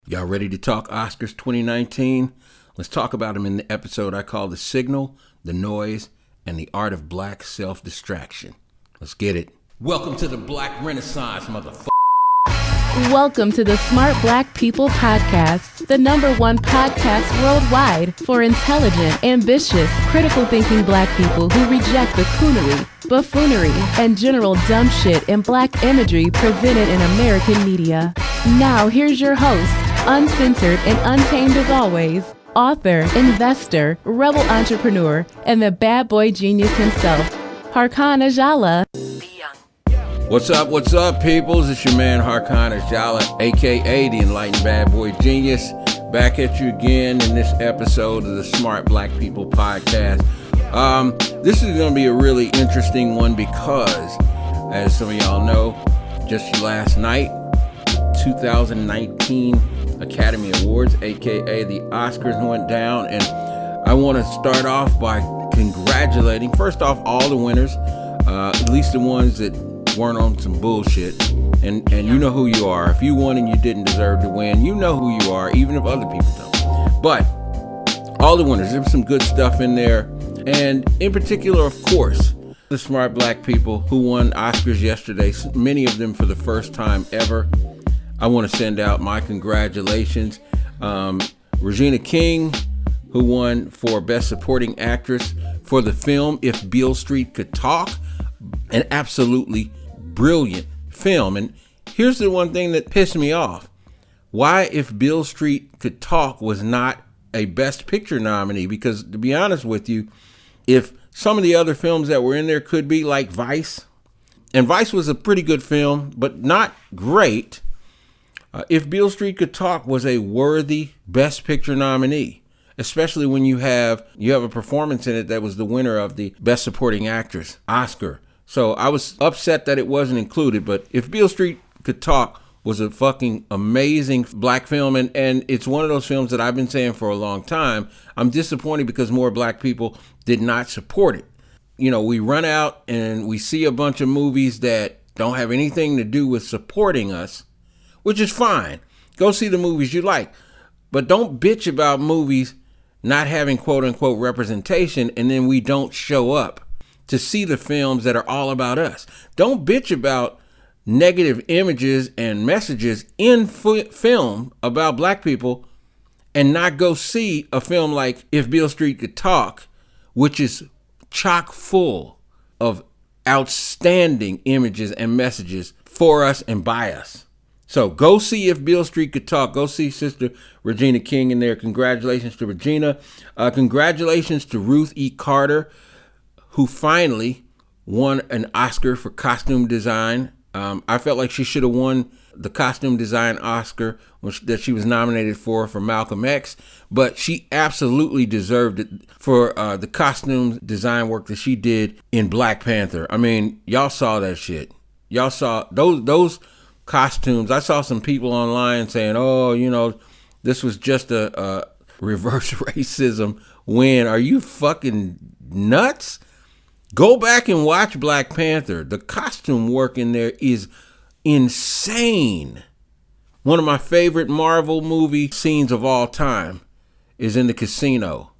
Y'all ready to talk Oscars 2019? Let's talk about them in the episode I call The Signal, The Noise, and the Art of Black Self-Distraction. Let's get it. Welcome to the Black Renaissance, motherfucker. Welcome to the Smart Black People Podcast, the #1 podcast worldwide for intelligent, ambitious, critical thinking black people who reject the coonery, buffoonery, and general dumb shit and black imagery presented in American media. Now here's your host, uncensored and untamed as always, author, investor, rebel entrepreneur, and the bad boy genius himself, Harkon Ajala. What's up, peoples? It's your man, Harkon Ajala, a.k.a. the Enlightened Bad Boy Genius, back at you again in this episode of the Smart Black People Podcast. This is going to be a really interesting one because, as some of y'all know, just last night, 2019 Academy Awards, aka the Oscars, went down, and I want to start off by congratulating, first off, all the winners, at least the ones that weren't on some bullshit, and you know who you are. If you won and you didn't deserve to win, you know who you are, even if other people don't. But all the winners, there was some good stuff in there, and in particular, of course, the smart black people who won Oscars yesterday, many of them for the first time ever. I want to send out my congratulations. Regina King, who won for Best Supporting Actress for the film If Beale Street Could Talk, an absolutely brilliant film. And here's the one thing that pissed me off. Why If Beale Street Could Talk was not a Best Picture nominee? Because to be honest with you, if some of the other films that were in there could be like Vice, and Vice was a pretty good film, but not great, If Beale Street Could Talk was a worthy Best Picture nominee, especially when you have a performance in it that was the winner of the Best Supporting Actress Oscar. So I was upset that it wasn't included, but If Beale Street Could Talk was a fucking amazing black film, and it's one of those films that I've been saying for a long time. I'm disappointed because more black people did not support it. You know, we run out and we see a bunch of movies that don't have anything to do with supporting us, which is fine. Go see the movies you like, but don't bitch about movies not having quote unquote representation, and then we don't show up to see the films that are all about us. Don't bitch about negative images and messages in film about black people and not go see a film like If Beale Street Could Talk, which is chock full of outstanding images and messages for us and by us. So go see If Beale Street Could Talk. Go see Sister Regina King in there. Congratulations to Regina. Congratulations to Ruth Carter, who finally won an Oscar for costume design. I felt like she should have won the costume design Oscar that she was nominated for Malcolm X, but she absolutely deserved it for the costume design work that she did in Black Panther. I mean, y'all saw that shit. Y'all saw those costumes. I saw some people online saying, oh, you know, this was just a reverse racism win. Are you fucking nuts? Go back and watch Black Panther. The costume work in there is insane. One of my favorite Marvel movie scenes of all time is in the casino.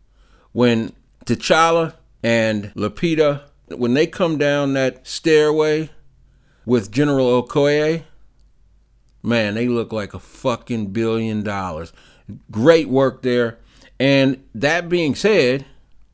When T'Challa and Lupita, when they come down that stairway with General Okoye, man, they look like a fucking $1 billion. Great work there. And that being said,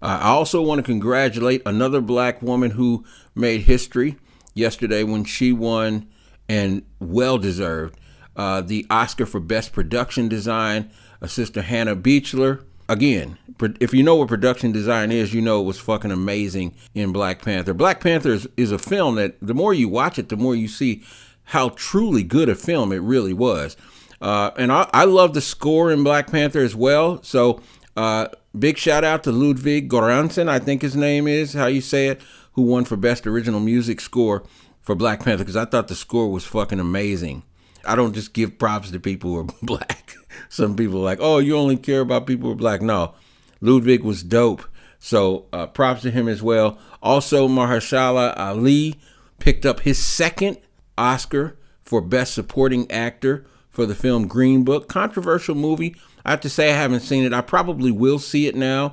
I also want to congratulate another black woman who made history yesterday when she won, and well-deserved, the Oscar for Best Production Design, Sister Hannah Beachler. Again, if you know what production design is, you know it was fucking amazing in Black Panther. Black Panther is a film that the more you watch it, the more you see how truly good a film it really was. And I love the score in Black Panther as well. So big shout out to Ludwig Göransson, I think his name is how you say it, who won for Best Original Music Score for Black Panther, because I thought the score was fucking amazing. I don't just give props to people who are black. Some people are like, oh, you only care about people who are black. No, Ludwig was dope. So props to him as well. Also, Mahershala Ali picked up his second Oscar for Best Supporting Actor for the film Green Book. Controversial movie. I have to say I haven't seen it. I probably will see it now,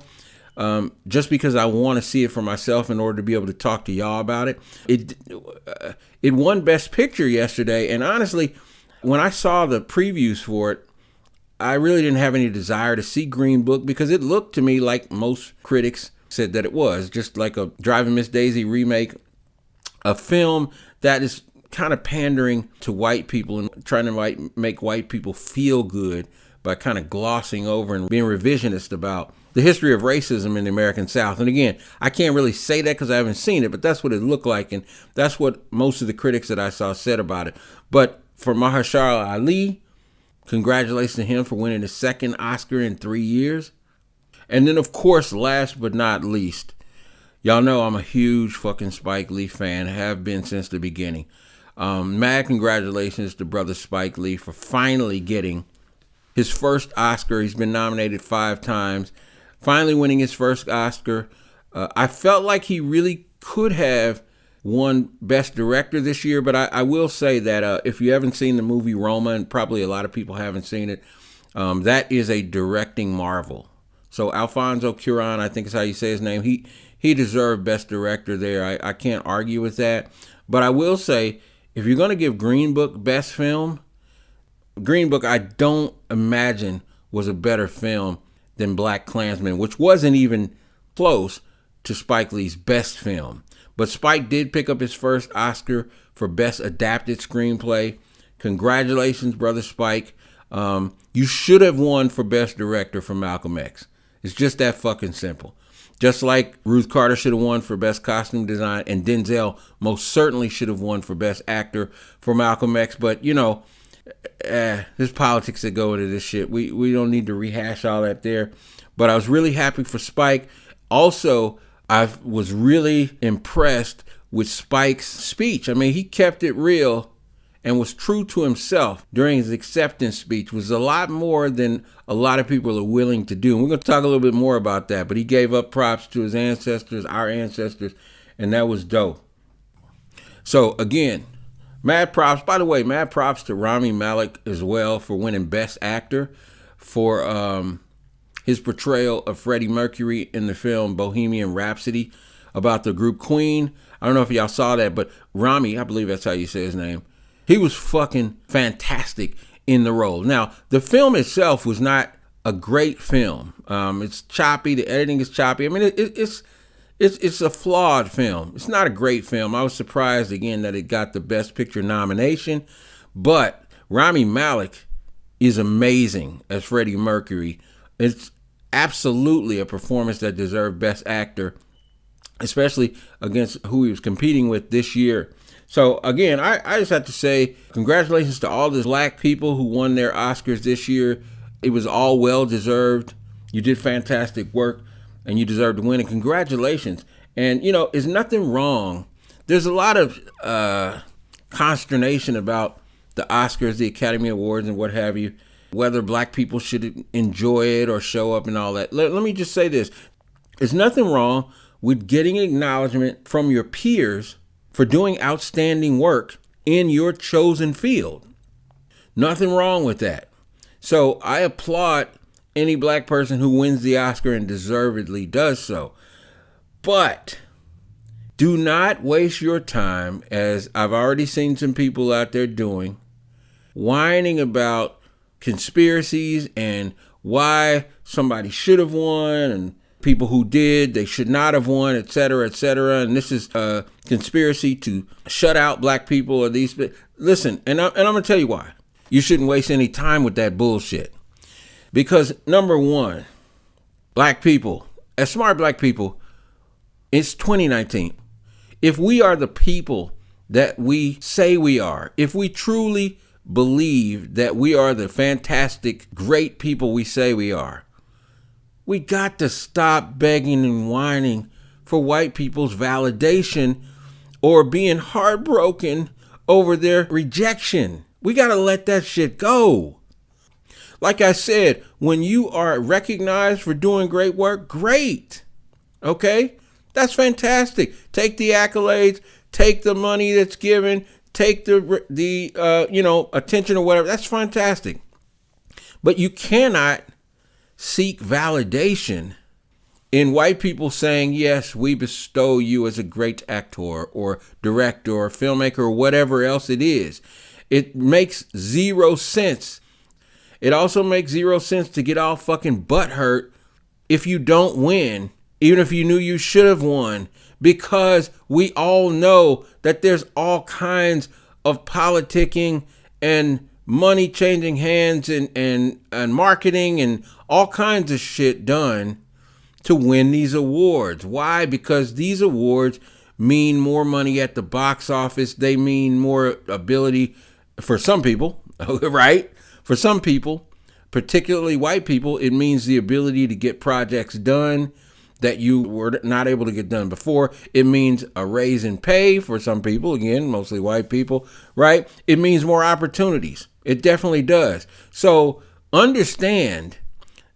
just because I want to see it for myself in order to be able to talk to y'all about it. It won Best Picture yesterday, and honestly, when I saw the previews for it, I really didn't have any desire to see Green Book because it looked to me like most critics said that it was, just like a Driving Miss Daisy remake, a film that is kind of pandering to white people and trying to make white people feel good by kind of glossing over and being revisionist about the history of racism in the American South. And again, I can't really say that because I haven't seen it, but that's what it looked like. And that's what most of the critics that I saw said about it. But for Mahershala Ali, congratulations to him for winning his second Oscar in 3 years. And then, of course, last but not least, y'all know I'm a huge fucking Spike Lee fan, have been since the beginning. Mad congratulations to brother Spike Lee for finally getting his first Oscar. He's been nominated 5 times, finally winning his first Oscar. I felt like he really could have won Best Director this year, but I will say that if you haven't seen the movie Roma, and probably a lot of people haven't seen it, that is a directing marvel. So Alfonso Cuarón, I think is how you say his name, he deserved Best Director there. I can't argue with that. But I will say, if you're going to give Green Book Best Film, Green Book I don't imagine was a better film than Black Klansman, which wasn't even close to Spike Lee's best film. But Spike did pick up his first Oscar for Best Adapted Screenplay. Congratulations, brother Spike. You should have won for Best Director for Malcolm X. It's just that fucking simple. Just like Ruth Carter should have won for Best Costume Design, and Denzel most certainly should have won for Best Actor for Malcolm X. But, you know, there's politics that go into this shit. We don't need to rehash all that there. But I was really happy for Spike. Also, I was really impressed with Spike's speech. I mean, he kept it real and was true to himself during his acceptance speech. Was a lot more than a lot of people are willing to do. And we're going to talk a little bit more about that. But he gave up props to his ancestors, our ancestors, and that was dope. So again, mad props. By the way, mad props to Rami Malek as well for winning Best Actor for his portrayal of Freddie Mercury in the film Bohemian Rhapsody about the group Queen. I don't know if y'all saw that, but Rami, I believe that's how you say his name, he was fucking fantastic in the role. Now, the film itself was not a great film. It's choppy. The editing is choppy. I mean, it's a flawed film. It's not a great film. I was surprised, again, that it got the Best Picture nomination. But Rami Malek is amazing as Freddie Mercury. It's absolutely a performance that deserved Best Actor, especially against who he was competing with this year. So again, I just have to say congratulations to all the Black people who won their Oscars this year. It was all well deserved. You did fantastic work and you deserve to win, and congratulations. And you know, there's nothing wrong. There's a lot of consternation about the Oscars, the Academy Awards and what have you, whether Black people should enjoy it or show up and all that. Let me just say this. There's nothing wrong with getting acknowledgement from your peers for doing outstanding work in your chosen field. Nothing wrong with that. So I applaud any Black person who wins the Oscar and deservedly does so. But do not waste your time, as I've already seen some people out there doing, whining about conspiracies and why somebody should have won and people who did, they should not have won, et cetera, and this is a conspiracy to shut out Black people or these. Listen, and I'm going to tell you why. You shouldn't waste any time with that bullshit. Because number one, Black people, as smart Black people, it's 2019. If we are the people that we say we are, if we truly believe that we are the fantastic, great people we say we are, we got to stop begging and whining for white people's validation or being heartbroken over their rejection. We got to let that shit go. Like I said, when you are recognized for doing great work, great. Okay? That's fantastic. Take the accolades, take the money that's given, take the attention or whatever. That's fantastic. But you cannot seek validation in white people saying, yes, we bestow you as a great actor or director or filmmaker or whatever else it is. It makes zero sense. It also makes zero sense to get all fucking butthurt if you don't win, even if you knew you should have won, because we all know that there's all kinds of politicking and money changing hands and marketing and all kinds of shit done to win these awards. Why? Because these awards mean more money at the box office. They mean more ability for some people, right? For some people, particularly white people, it means the ability to get projects done that you were not able to get done before. It means a raise in pay for some people, again, mostly white people, right? It means more opportunities. It definitely does. So understand,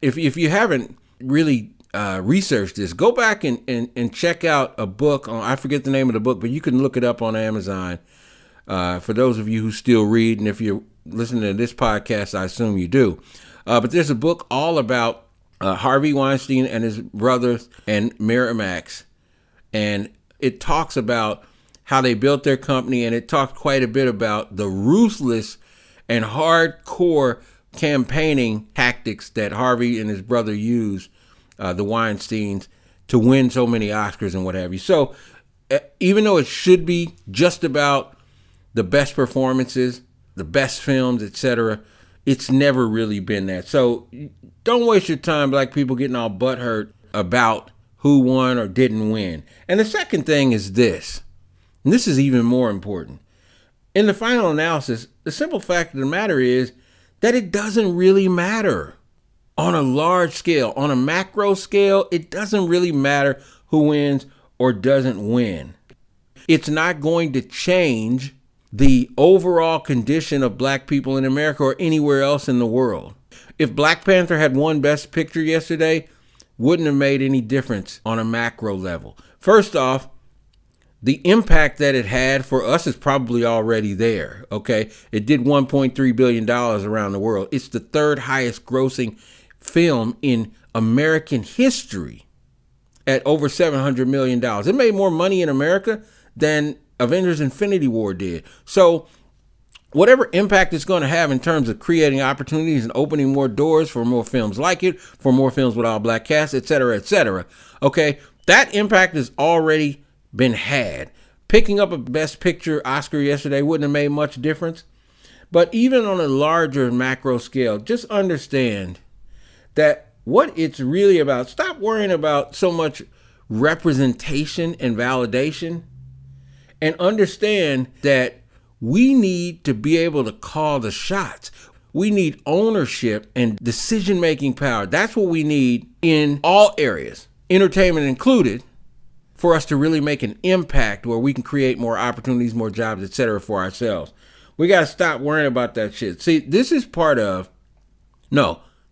if you haven't really researched this, go back and check out a book on, I forget the name of the book, but you can look it up on Amazon. For those of you who still read, and if you're listening to this podcast, I assume you do. But there's a book all about Harvey Weinstein and his brothers and Miramax. And it talks about how they built their company, and it talks quite a bit about the ruthless and hardcore campaigning tactics that Harvey and his brother used, the Weinsteins, to win so many Oscars and what have you. So even though it should be just about the best performances, the best films, etc., it's never really been that. So don't waste your time, black people, getting all butthurt about who won or didn't win. And the second thing is this, and this is even more important. In the final analysis, the simple fact of the matter is that it doesn't really matter. On a large scale, on a macro scale, it doesn't really matter who wins or doesn't win. It's not going to change the overall condition of black people in America or anywhere else in the world. If Black Panther had won Best Picture yesterday, wouldn't have made any difference on a macro level. First off, the impact that it had for us is probably already there, okay? It did $1.3 billion around the world. It's the third highest grossing film in American history at over $700 million. It made more money in America than Avengers Infinity War did. So whatever impact it's going to have in terms of creating opportunities and opening more doors for more films like it, for more films with all black casts, et cetera, okay, that impact has already been had. Picking up a Best Picture Oscar yesterday wouldn't have made much difference. But even on a larger macro scale, just understand that what it's really about, stop worrying about so much representation and validation, and understand that we need to be able to call the shots. We need ownership and decision-making power. That's what we need in all areas, entertainment included, for us to really make an impact where we can create more opportunities, more jobs, et cetera, for ourselves. We got to stop worrying about that shit. See, this is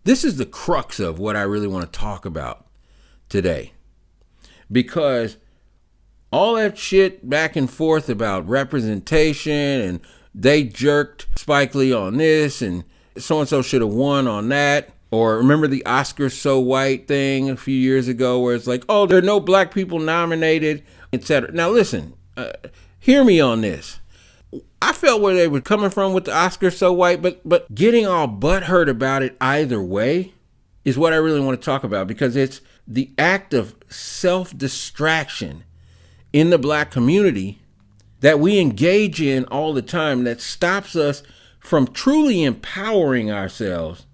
this is the crux of what I really want to talk about today. Because all that shit back and forth about representation and they jerked Spike Lee on this and so-and-so should have won on that. Or remember the Oscars so white thing a few years ago where it's like, oh, there are no black people nominated, etc. Now listen, hear me on this. I felt where they were coming from with the Oscars so white, but getting all butthurt about it either way is what I really want to talk about, because it's the act of self-distraction in the black community that we engage in all the time that stops us from truly empowering ourselves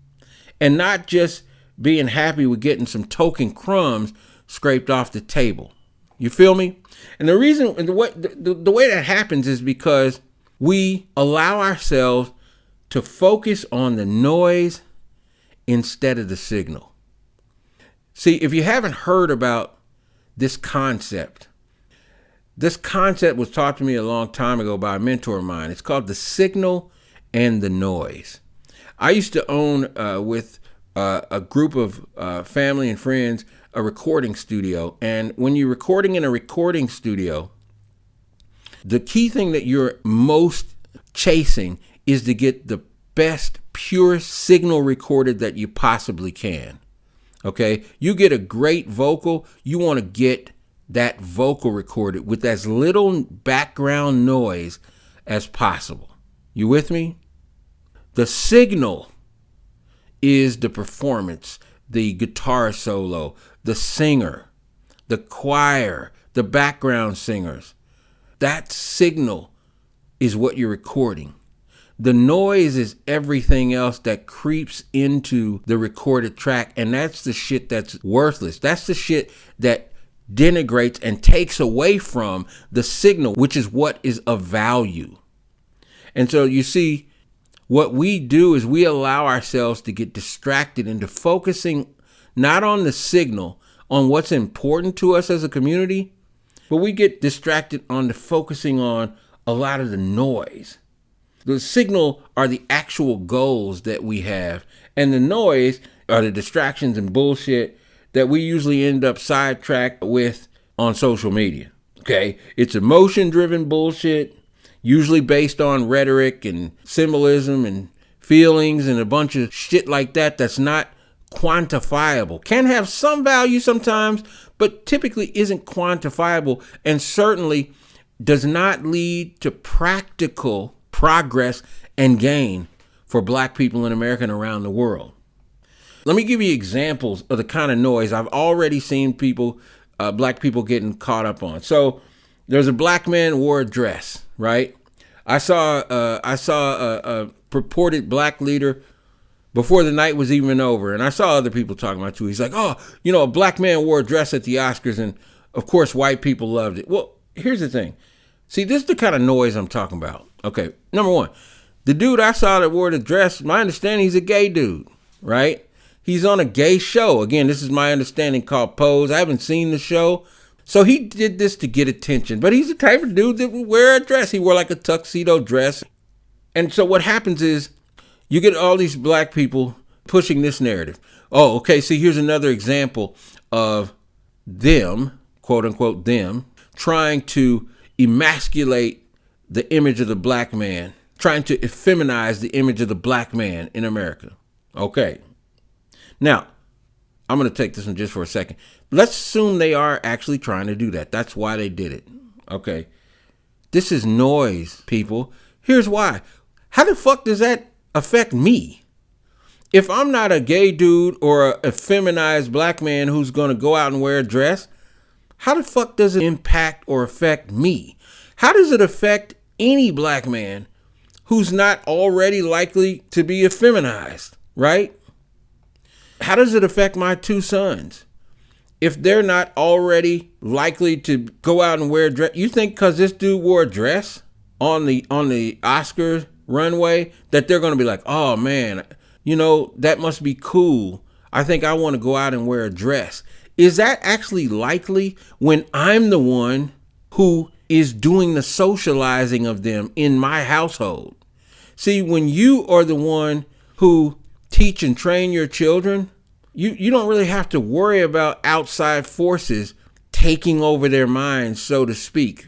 and not just being happy with getting some token crumbs scraped off the table. You feel me? And the reason, the way that happens is because we allow ourselves to focus on the noise instead of the signal. See, if you haven't heard about this concept was taught to me a long time ago by a mentor of mine. It's called the signal and the noise. I used to own with a group of family and friends a recording studio. And when you're recording in a recording studio, The key thing that you're most chasing is to get the best pure signal recorded that you possibly can. Okay? You get a great vocal, you want to get that vocal recorded with as little background noise as possible. You with me? The signal is the performance, the guitar solo, the singer, the choir, the background singers. That signal is what you're recording. The noise is everything else that creeps into the recorded track, and that's the shit that's worthless. That's the shit that denigrates and takes away from the signal, which is what is of value. And so you see, what we do is we allow ourselves to get distracted into focusing not on the signal, on what's important to us as a community, but we get distracted on the focusing on a lot of the noise. The signal are the actual goals that we have, and the noise are the distractions and bullshit that we usually end up sidetracked with on social media. Okay? It's emotion-driven bullshit, usually based on rhetoric and symbolism and feelings and a bunch of shit like that that's not quantifiable. Can have some value sometimes, but typically isn't quantifiable, and certainly does not lead to practical progress and gain for Black people in America and around the world. Let me give you examples of the kind of noise I've already seen people, Black people getting caught up on. So there's a Black man wore a dress, right? I saw a purported Black leader before the night was even over, and I saw other people talking about it too. He's like, oh, a Black man wore a dress at the Oscars, and of course white people loved it. Well, here's the thing. See, this is the kind of noise I'm talking about. Okay, number one, the dude I saw that wore the dress, my understanding, he's a gay dude, right? He's on a gay show. Again, this is my understanding, called Pose. I haven't seen the show. So he did this to get attention, but he's the type of dude that would wear a dress. He wore like a tuxedo dress. And so what happens is you get all these Black people pushing this narrative. Oh, okay, see, here's another example of them, quote unquote them, trying to emasculate the image of the Black man, trying to effeminize the image of the Black man in America. Okay. Now, I'm going to take this one just for a second. Let's assume they are actually trying to do that. That's why they did it. Okay. This is noise, people. Here's why. How the fuck does that affect me? If I'm not a gay dude or a feminized Black man who's going to go out and wear a dress, how the fuck does it impact or affect me? How does it affect any Black man who's not already likely to be effeminized, right? How does it affect my two sons if they're not already likely to go out and wear a dress? You think because this dude wore a dress on the Oscars runway that they're going to be like, oh man, that must be cool. I think I want to go out and wear a dress. Is that actually likely when I'm the one who is doing the socializing of them in my household? See, when you are the one who teach and train your children, you don't really have to worry about outside forces taking over their minds, so to speak.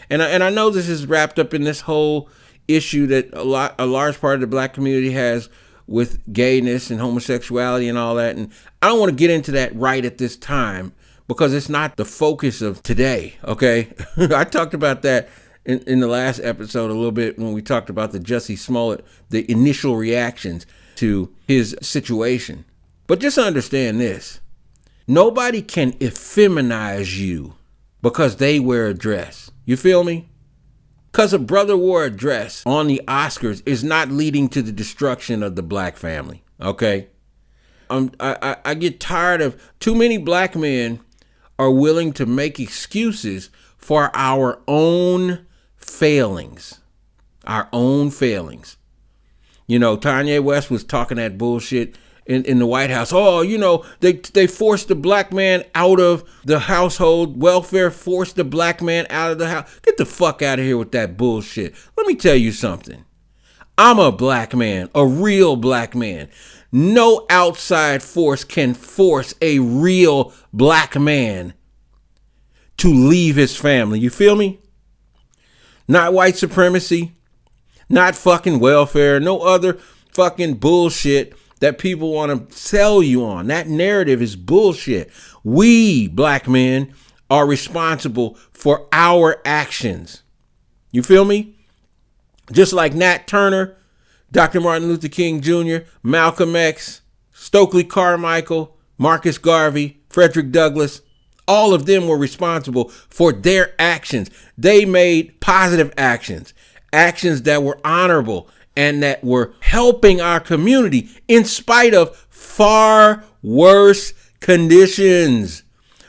And I know this is wrapped up in this whole issue that a large part of the Black community has with gayness and homosexuality and all that. And I don't want to get into that right at this time because it's not the focus of today, okay? I talked about that in the last episode a little bit when we talked about the Jussie Smollett, the initial reactions to his situation. But just understand this. Nobody can effeminize you because they wear a dress. You feel me? Because a brother wore a dress on the Oscars is not leading to the destruction of the Black family, okay? I get tired of too many Black men are willing to make excuses for our own failings. Our own failings. Kanye West was talking that bullshit in the White House. Oh, they forced the Black man out of the household. Welfare forced the Black man out of the house. Get the fuck out of here with that bullshit. Let me tell you something. I'm a Black man, a real Black man. No outside force can force a real Black man to leave his family. You feel me? not white supremacy, not fucking welfare, no other fucking bullshit that people want to sell you on. That narrative is bullshit. We, black men, are responsible for our actions. You feel me? Just like Nat Turner, Dr. Martin Luther King Jr., Malcolm X, Stokely Carmichael, Marcus Garvey, Frederick Douglass, all of them were responsible for their actions. They made positive actions, actions that were honorable and that were helping our community in spite of far worse conditions.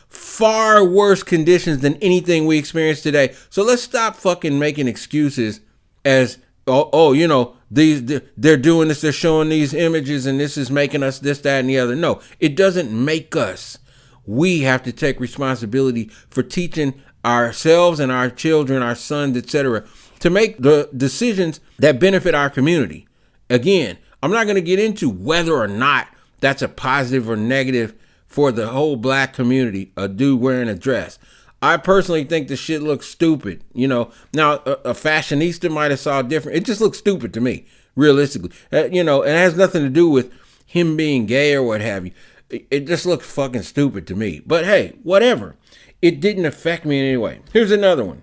Far worse conditions than anything we experience today. So let's stop fucking making excuses as, they're doing this, they're showing these images and this is making us this, that, and the other. No, it doesn't make us. We have to take responsibility for teaching ourselves and our children, our sons, etc., to make the decisions that benefit our community. Again, I'm not going to get into whether or not that's a positive or negative for the whole black community, a dude wearing a dress. I personally think the shit looks stupid. Now a fashionista might have saw different. It just looks stupid to me, realistically. It has nothing to do with him being gay or what have you. It just looks fucking stupid to me. But hey, whatever. It didn't affect me in any way. Here's another one.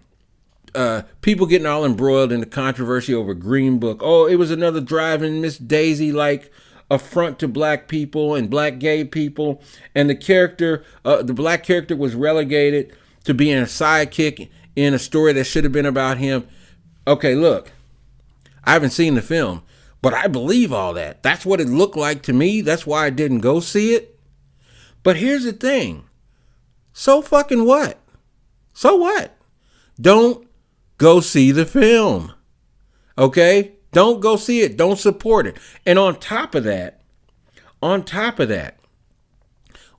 People getting all embroiled in the controversy over Green Book. Oh, it was another driving Miss Daisy like affront to black people and black gay people, and the black character was relegated to being a sidekick in a story that should have been about him. Okay, look, I haven't seen the film, but I believe all that. That's what it looked like to me. That's why I didn't go see it. But here's the thing. So fucking what? So what? Don't go see the film. Okay? Don't go see it. Don't support it. And on top of that,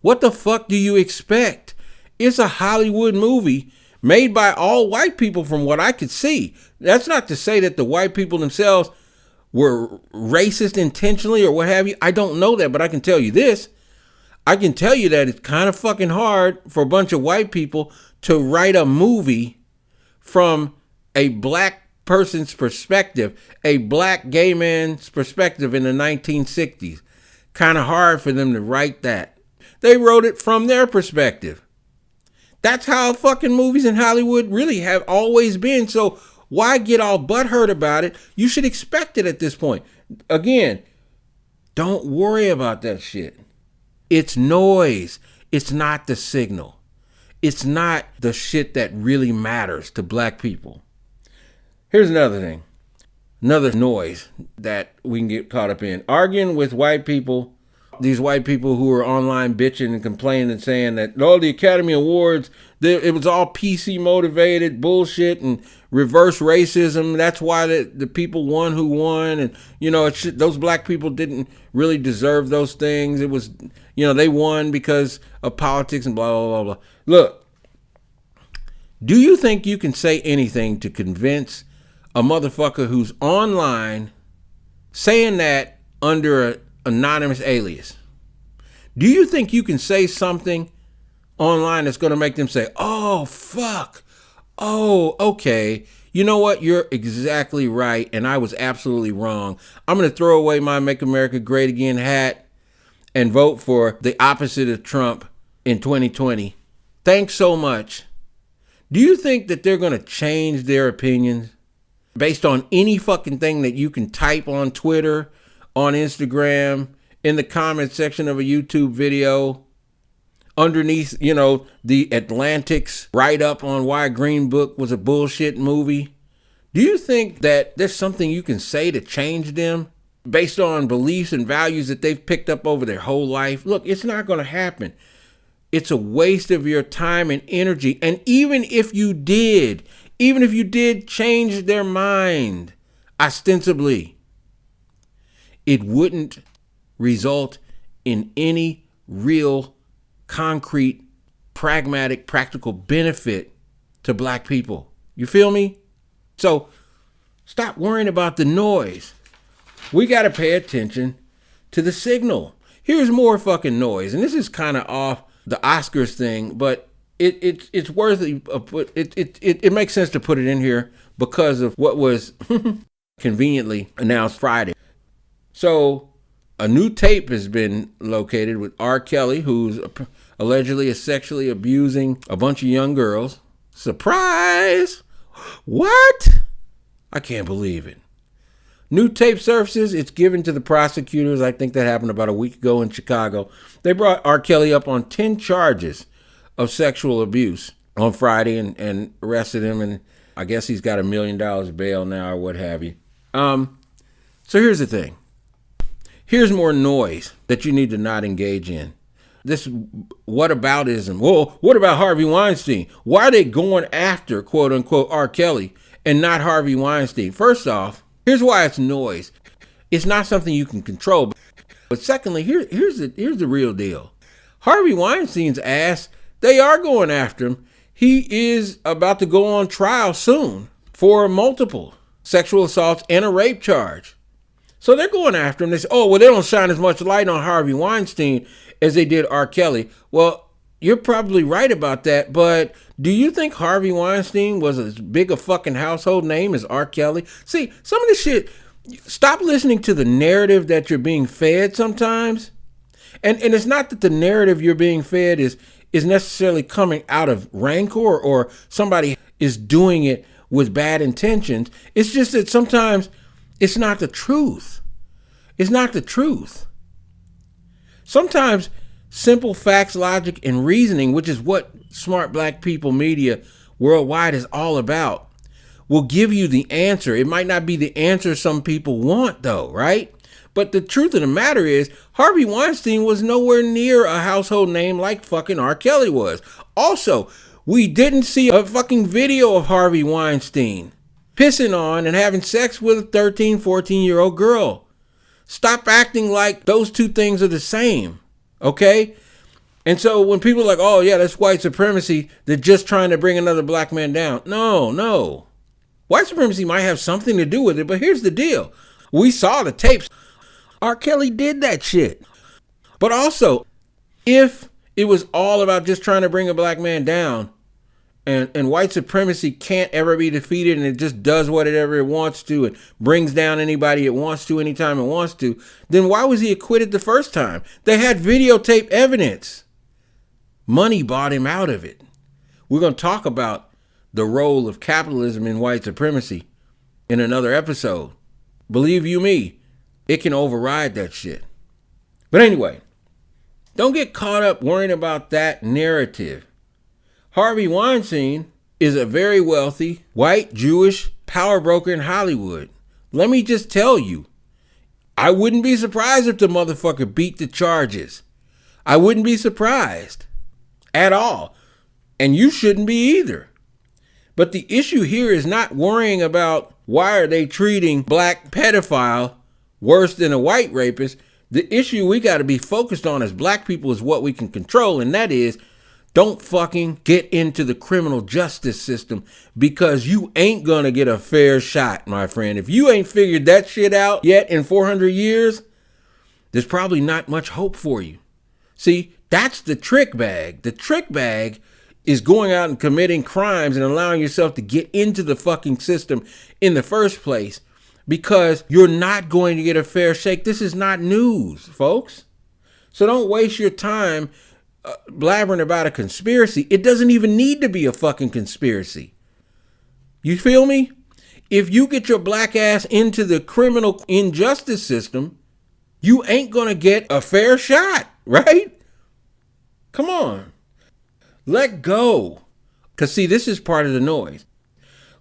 what the fuck do you expect? It's a Hollywood movie made by all white people from what I could see. That's not to say that the white people themselves were racist intentionally or what have you. I don't know that, but I can tell you this. I can tell you that it's kind of fucking hard for a bunch of white people to write a movie from a black person's perspective, a black gay man's perspective in the 1960s. Kind of hard for them to write that. They wrote it from their perspective. That's how fucking movies in Hollywood really have always been. So why get all butthurt about it? You should expect it at this point. Again, don't worry about that shit. It's noise. It's not the signal. It's not the shit that really matters to black people. Here's another thing. Another noise that we can get caught up in. Arguing with white people. These white people who are online bitching and complaining and saying that the Academy Awards, it was all PC motivated bullshit and reverse racism. That's why the people won who won. And, those black people didn't really deserve those things. It was, they won because of politics and blah, blah, blah, blah. Look, do you think you can say anything to convince a motherfucker who's online saying that under an anonymous alias? Do you think you can say something online that's going to make them say, oh, fuck. Oh, okay. You know what? You're exactly right. And I was absolutely wrong. I'm going to throw away my Make America Great Again hat and vote for the opposite of Trump in 2020. Thanks so much. Do you think that they're going to change their opinions based on any fucking thing that you can type on Twitter, on Instagram, in the comment section of a YouTube video, underneath, the Atlantic's write-up on why Green Book was a bullshit movie? Do you think that there's something you can say to change them based on beliefs and values that they've picked up over their whole life? Look, it's not going to happen. It's a waste of your time and energy. And even if you did change their mind, ostensibly, it wouldn't result in any real, concrete, pragmatic, practical benefit to black people. You feel me? So stop worrying about the noise. We got to pay attention to the signal. Here's more fucking noise. And this is kind of off the Oscars thing, but it's worth it. It makes sense to put it in here because of what was conveniently announced Friday. So a new tape has been located with R. Kelly, who's allegedly sexually abusing a bunch of young girls. Surprise! What? I can't believe it. New tape surfaces. It's given to the prosecutors. I think that happened about a week ago in Chicago. They brought R. Kelly up on 10 charges of sexual abuse on Friday and arrested him. And I guess he's got $1 million bail now or what have you. So here's the thing. Here's more noise that you need to not engage in. This whataboutism. Well, what about Harvey Weinstein? Why are they going after, quote unquote, R. Kelly and not Harvey Weinstein? First off, here's why it's noise. It's not something you can control. But secondly, here's the real deal. Harvey Weinstein's ass, they are going after him. He is about to go on trial soon for multiple sexual assaults and a rape charge. So they're going after him. They say, oh, well, they don't shine as much light on Harvey Weinstein as they did R. Kelly. Well, you're probably right about that, but do you think Harvey Weinstein was as big a fucking household name as R. Kelly? See, some of this shit, stop listening to the narrative that you're being fed sometimes. And it's not that the narrative you're being fed is necessarily coming out of rancor or somebody is doing it with bad intentions. It's just that sometimes it's not the truth. It's not the truth. Sometimes simple facts, logic, and reasoning, which is what smart black people media worldwide is all about, will give you the answer. It might not be the answer some people want, though, right? But the truth of the matter is, Harvey Weinstein was nowhere near a household name like fucking R. Kelly was. Also, we didn't see a fucking video of Harvey Weinstein pissing on and having sex with a 13, 14-year-old girl. Stop acting like those two things are the same, okay? And so when people are like, oh yeah, that's white supremacy, they're just trying to bring another black man down. No. White supremacy might have something to do with it, but here's the deal. We saw the tapes. R. Kelly did that shit. But also, if it was all about just trying to bring a black man down, and white supremacy can't ever be defeated and it just does whatever it wants to and brings down anybody it wants to anytime it wants to, then why was he acquitted the first time? They had videotape evidence. Money bought him out of it. We're going to talk about the role of capitalism in white supremacy in another episode. Believe you me, it can override that shit. But anyway, don't get caught up worrying about that narrative. Harvey Weinstein is a very wealthy, white, Jewish power broker in Hollywood. Let me just tell you, I wouldn't be surprised if the motherfucker beat the charges. I wouldn't be surprised at all. And you shouldn't be either. But the issue here is not worrying about why are they treating black pedophile worse than a white rapist. The issue we got to be focused on as black people is what we can control, and that is don't fucking get into the criminal justice system because you ain't gonna get a fair shot, my friend. If you ain't figured that shit out yet in 400 years, there's probably not much hope for you. See, that's the trick bag. The trick bag is going out and committing crimes and allowing yourself to get into the fucking system in the first place because you're not going to get a fair shake. This is not news, folks. So don't waste your time blabbering about a conspiracy. It doesn't even need to be a fucking conspiracy. You feel me? If you get your black ass into the criminal injustice system, you ain't gonna get a fair shot, right? Come on. Let go. Because see, this is part of the noise.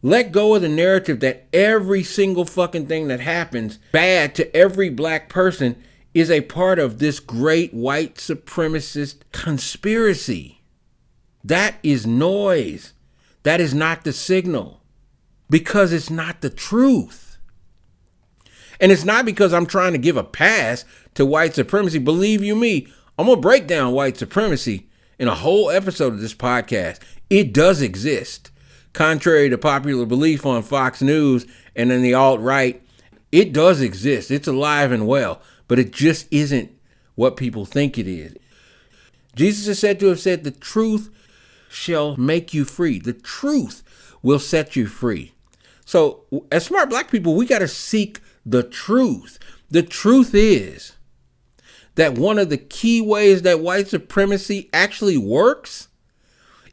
Let go of the narrative that every single fucking thing that happens bad to every black person is a part of this great white supremacist conspiracy. That is noise. That is not the signal. Because it's not the truth. And it's not because I'm trying to give a pass to white supremacy. Believe you me, I'm going to break down white supremacy in a whole episode of this podcast. It does exist. Contrary to popular belief on Fox News and in the alt-right, it does exist. It's alive and well. But it just isn't what people think it is. Jesus is said to have said, the truth shall make you free. The truth will set you free. So as smart black people, we got to seek the truth. The truth is that one of the key ways that white supremacy actually works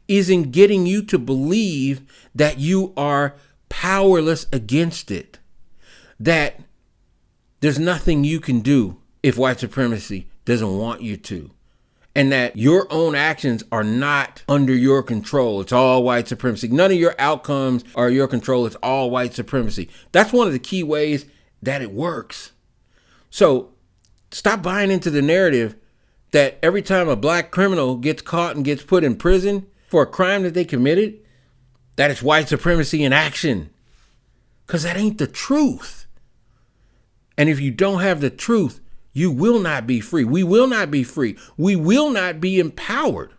is in getting you to believe that you are powerless against it, that there's nothing you can do if white supremacy doesn't want you to, and that your own actions are not under your control. It's all white supremacy. None of your outcomes are your control. It's all white supremacy. That's one of the key ways that it works. So stop buying into the narrative that every time a black criminal gets caught and gets put in prison for a crime that they committed, that it's white supremacy in action. Because that ain't the truth. And if you don't have the truth, you will not be free. We will not be free. We will not be empowered.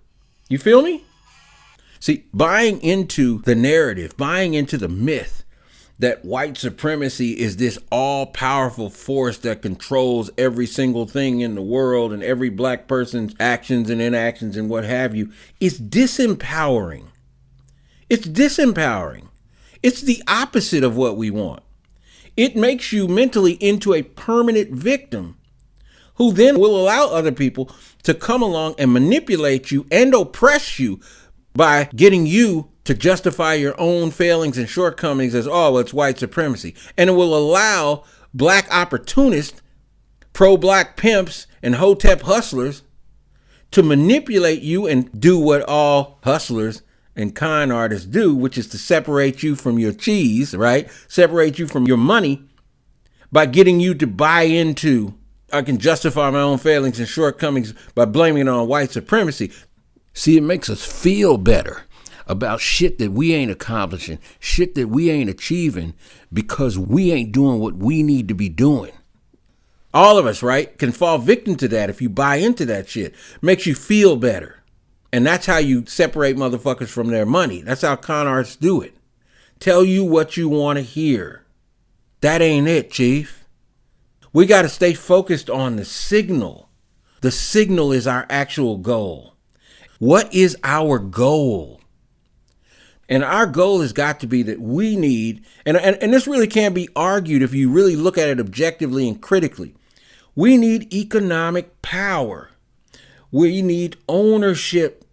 You feel me? See, buying into the narrative, buying into the myth that white supremacy is this all-powerful force that controls every single thing in the world and every black person's actions and inactions and what have you, is disempowering. It's disempowering. It's the opposite of what we want. It makes you mentally into a permanent victim who then will allow other people to come along and manipulate you and oppress you by getting you to justify your own failings and shortcomings as, oh, well, it's white supremacy. And it will allow black opportunists, pro-black pimps, and hotep hustlers to manipulate you and do what all hustlers and con artists do, which is to separate you from your cheese, right? Separate you from your money by getting you to buy into, I can justify my own failings and shortcomings by blaming it on white supremacy. See, it makes us feel better about shit that we ain't accomplishing, shit that we ain't achieving because we ain't doing what we need to be doing. All of us, right, can fall victim to that if you buy into that shit. Makes you feel better. And that's how you separate motherfuckers from their money. That's how con artists do it. Tell you what you want to hear. That ain't it, Chief. We got to stay focused on the signal. The signal is our actual goal. What is our goal? And our goal has got to be that we need, and this really can't be argued if you really look at it objectively and critically. We need economic power. We need ownership.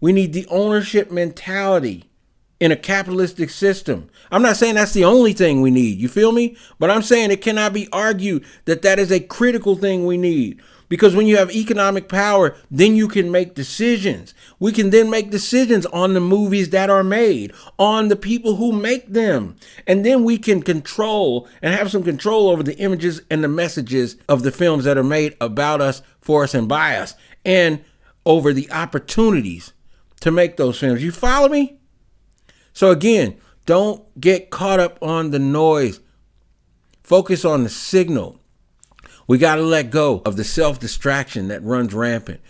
We need the ownership mentality in a capitalistic system. I'm not saying that's the only thing we need, you feel me? But I'm saying it cannot be argued that that is a critical thing we need. Because when you have economic power, then you can make decisions. We can then make decisions on the movies that are made, on the people who make them. And then we can control and have some control over the images and the messages of the films that are made about us, for us, and by us, and over the opportunities to make those films. You follow me? So again, don't get caught up on the noise. Focus on the signal. We got to let go of the self-distraction that runs rampant.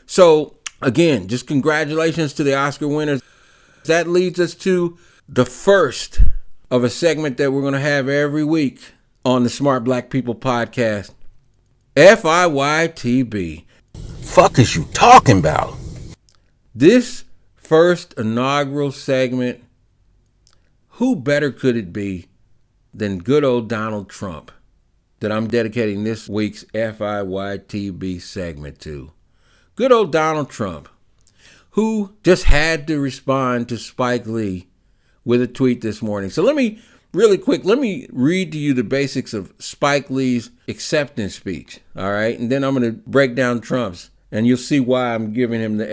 So again, just congratulations to the Oscar winners. That leads us to the first of a segment that we're going to have every week on the Smart Black People podcast. FIYTB. Fuck is you talking about? This first inaugural segment, who better could it be than good old Donald Trump, that I'm dedicating this week's FIYTB segment to. Good old Donald Trump, who just had to respond to Spike Lee with a tweet this morning. So let me read to you the basics of Spike Lee's acceptance speech, all right? And then I'm going to break down Trump's, and you'll see why I'm giving him the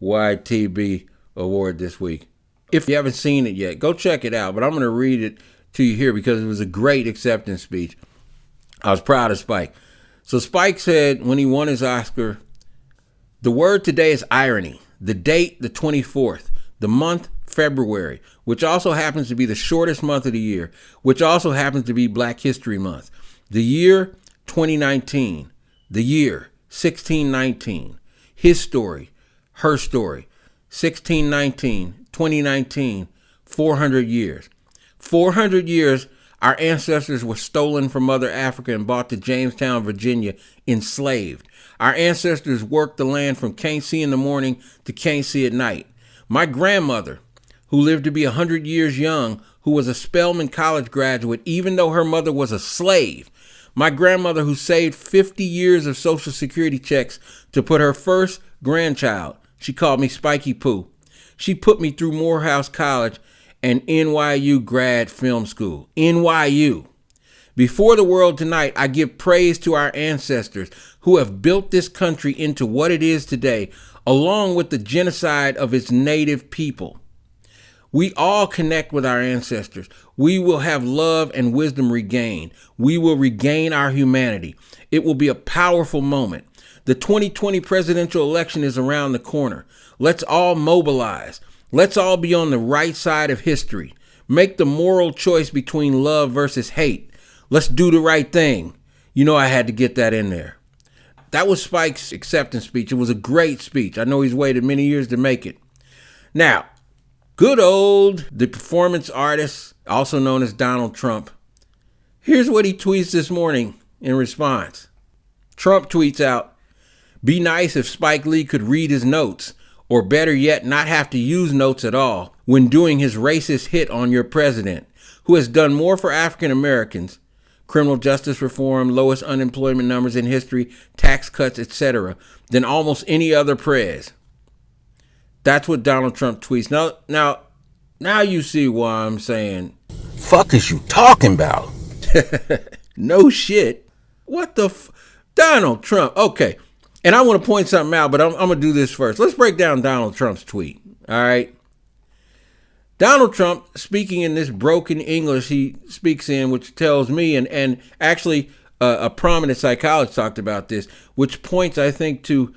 FIYTB award this week. If you haven't seen it yet, go check it out, but I'm going to read it to you here because it was a great acceptance speech. I was proud of Spike. So Spike said when he won his Oscar, the word today is irony. The date, the 24th. The month, February, which also happens to be the shortest month of the year, which also happens to be Black History Month. The year, 2019. The year, 1619. His story, her story. 1619, 2019, 400 years. 400 years our ancestors were stolen from Mother Africa and brought to Jamestown, Virginia, enslaved. Our ancestors worked the land from can't see in the morning to can't see at night. My grandmother, who lived to be 100 years young, who was a Spelman College graduate, even though her mother was a slave. My grandmother, who saved 50 years of Social Security checks to put her first grandchild. She called me Spiky Poo. She put me through Morehouse College and NYU grad film school. NYU. Before the world tonight, I give praise to our ancestors who have built this country into what it is today, along with the genocide of its native people. We all connect with our ancestors. We will have love and wisdom regained. We will regain our humanity. It will be a powerful moment. The 2020 presidential election is around the corner. Let's all mobilize. Let's all be on the right side of history. Make the moral choice between love versus hate. Let's do the right thing. You know I had to get that in there. That was Spike's acceptance speech. It was a great speech. I know he's waited many years to make it. Now, good old, the performance artist, also known as Donald Trump. Here's what he tweets this morning in response. Trump tweets out, "Be nice if Spike Lee could read his notes, or better yet, not have to use notes at all when doing his racist hit on your president, who has done more for African Americans, criminal justice reform, lowest unemployment numbers in history, tax cuts, etc., than almost any other prez." That's what Donald Trump tweets. Now you see why I'm saying, fuck is you talking about? No shit. What the Donald Trump. Okay. And I want to point something out, but I'm going to do this first. Let's break down Donald Trump's tweet. All right. Donald Trump, speaking in this broken English he speaks in, which tells me, and actually a prominent psychologist talked about this, which points, I think, to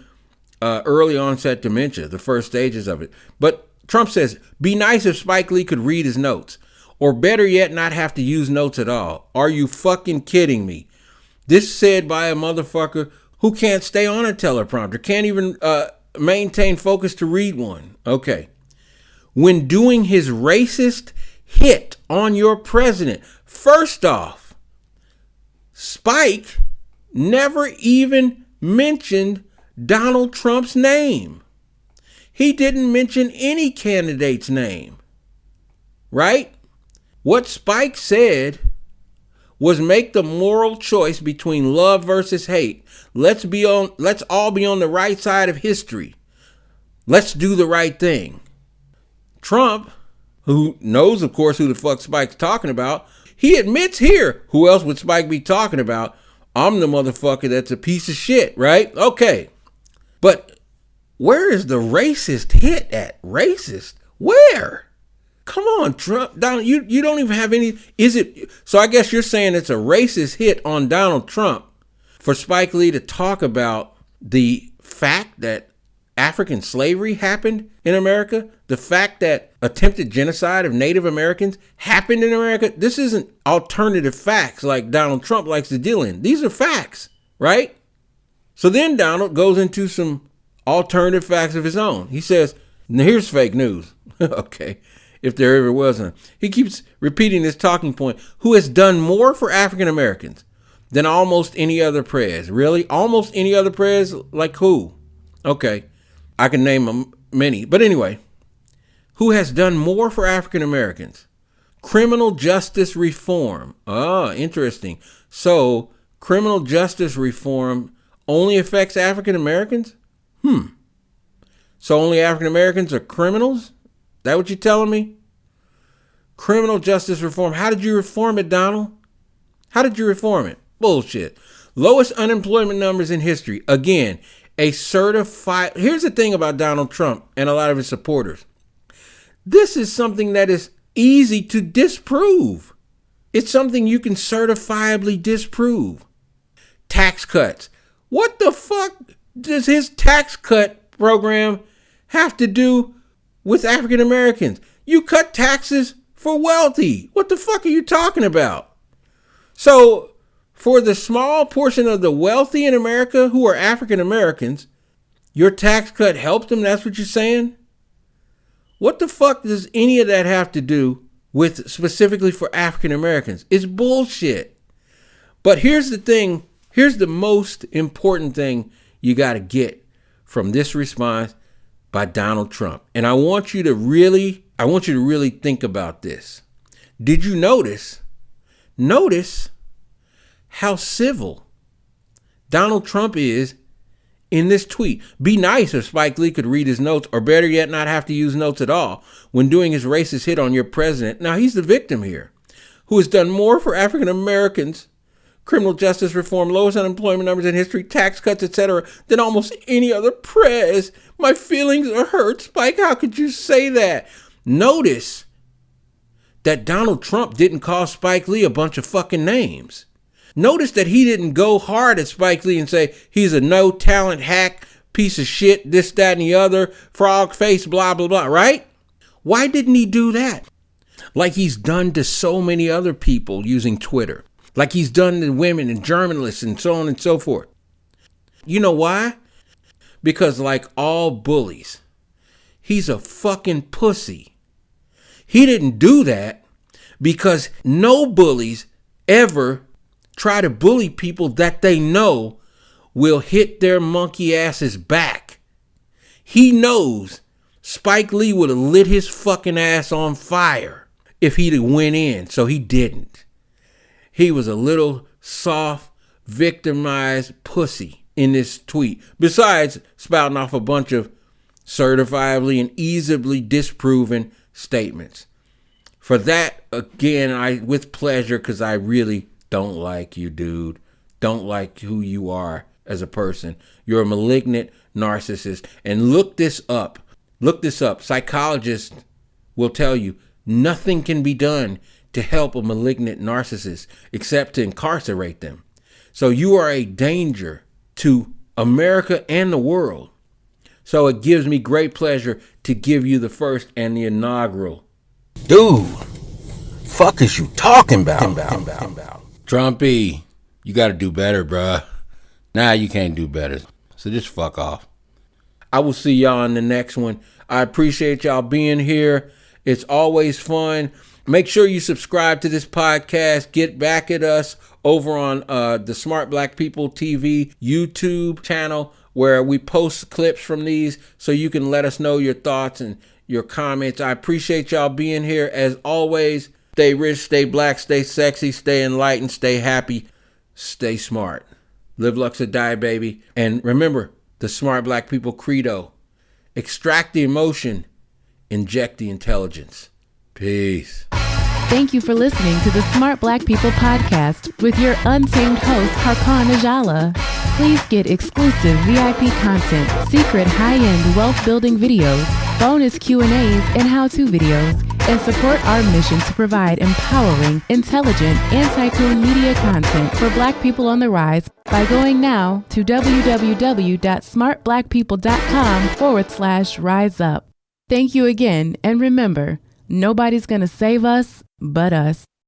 early onset dementia, the first stages of it. But Trump says, "Be nice if Spike Lee could read his notes, or better yet, not have to use notes at all. Are you fucking kidding me?" This said by a motherfucker who can't stay on a teleprompter, can't even maintain focus to read one. Okay. When doing his racist hit on your president, first off, Spike never even mentioned Donald Trump's name. He didn't mention any candidate's name, right? What Spike said was make the moral choice between love versus hate. Let's all be on the right side of history. Let's do the right thing. Trump, who knows, of course, who the fuck Spike's talking about, he admits here, who else would Spike be talking about? I'm the motherfucker that's a piece of shit, right? Okay. But where is the racist hit at? Racist? Where? Come on, Trump. Donald, you don't even have any. Is it? So I guess you're saying it's a racist hit on Donald Trump for Spike Lee to talk about the fact that African slavery happened in America, the fact that attempted genocide of Native Americans happened in America. This isn't alternative facts like Donald Trump likes to deal in. These are facts, right? So then Donald goes into some alternative facts of his own. He says, now here's fake news. Okay, if there ever was one. He keeps repeating this talking point. Who has done more for African Americans than almost any other prez? Really? Almost any other prez? Like who? Okay, I can name them many. But anyway, who has done more for African Americans? Criminal justice reform. Ah, interesting. So criminal justice reform only affects African Americans? So only African Americans are criminals? That what you're telling me? Criminal justice reform. How did you reform it, Donald? How did you reform it? Bullshit. Lowest unemployment numbers in history. Again, a certified. Here's the thing about Donald Trump and a lot of his supporters. This is something that is easy to disprove. It's something you can certifiably disprove. Tax cuts. What the fuck does his tax cut program have to do with African Americans? You cut taxes for wealthy. What the fuck are you talking about? So for the small portion of the wealthy in America who are African Americans, your tax cut helped them? That's what you're saying? What the fuck does any of that have to do with specifically for African Americans? It's bullshit. But here's the thing. Here's the most important thing you got to get from this response by Donald Trump. And I want you to really I want you to really think about this. Did you notice how civil Donald Trump is in this tweet? Be nice if Spike Lee could read his notes, or better yet, not have to use notes at all when doing his racist hit on your president. Now, he's the victim here, who has done more for African Americans, criminal justice reform, lowest unemployment numbers in history, tax cuts, etc., than almost any other prez. My feelings are hurt. Spike, how could you say that? Notice that Donald Trump didn't call Spike Lee a bunch of fucking names. Notice that he didn't go hard at Spike Lee and say he's a no talent hack, piece of shit, this, that, and the other, frog face, blah, blah, blah, right? Why didn't he do that? Like he's done to so many other people using Twitter. Like he's done to women and journalists and so on and so forth. You know why? Because like all bullies, he's a fucking pussy. He didn't do that because no bullies ever try to bully people that they know will hit their monkey asses back. He knows Spike Lee would have lit his fucking ass on fire if he'd have went in, so he didn't. He was a little soft, victimized pussy in this tweet, besides spouting off a bunch of certifiably and easily disproven statements. For that, again, with pleasure, because I really don't like you, dude. Don't like who you are as a person. You're a malignant narcissist. And look this up. Look this up. Psychologists will tell you nothing can be done to help a malignant narcissist except to incarcerate them. So you are a danger to America and the world. So it gives me great pleasure to give you the first and the inaugural. Dude, fuck is you talking about? Trumpy, you got to do better, bruh. Nah, you can't do better. So just fuck off. I will see y'all in the next one. I appreciate y'all being here. It's always fun. Make sure you subscribe to this podcast. Get back at us over on the Smart Black People TV YouTube channel, where we post clips from these so you can let us know your thoughts and your comments. I appreciate y'all being here. As always, stay rich, stay black, stay sexy, stay enlightened, stay happy, stay smart. Live Lux or die, baby. And remember the Smart Black People credo. Extract the emotion, inject the intelligence. Peace. Thank you for listening to the Smart Black People podcast with your untamed host, Harkon Ajala. Please get exclusive VIP content, secret high-end wealth-building videos, bonus Q&As and how-to videos, and support our mission to provide empowering, intelligent, anti-coon media content for Black people on the rise by going now to www.smartblackpeople.com/riseup. Thank you again, and remember, nobody's gonna save us but us.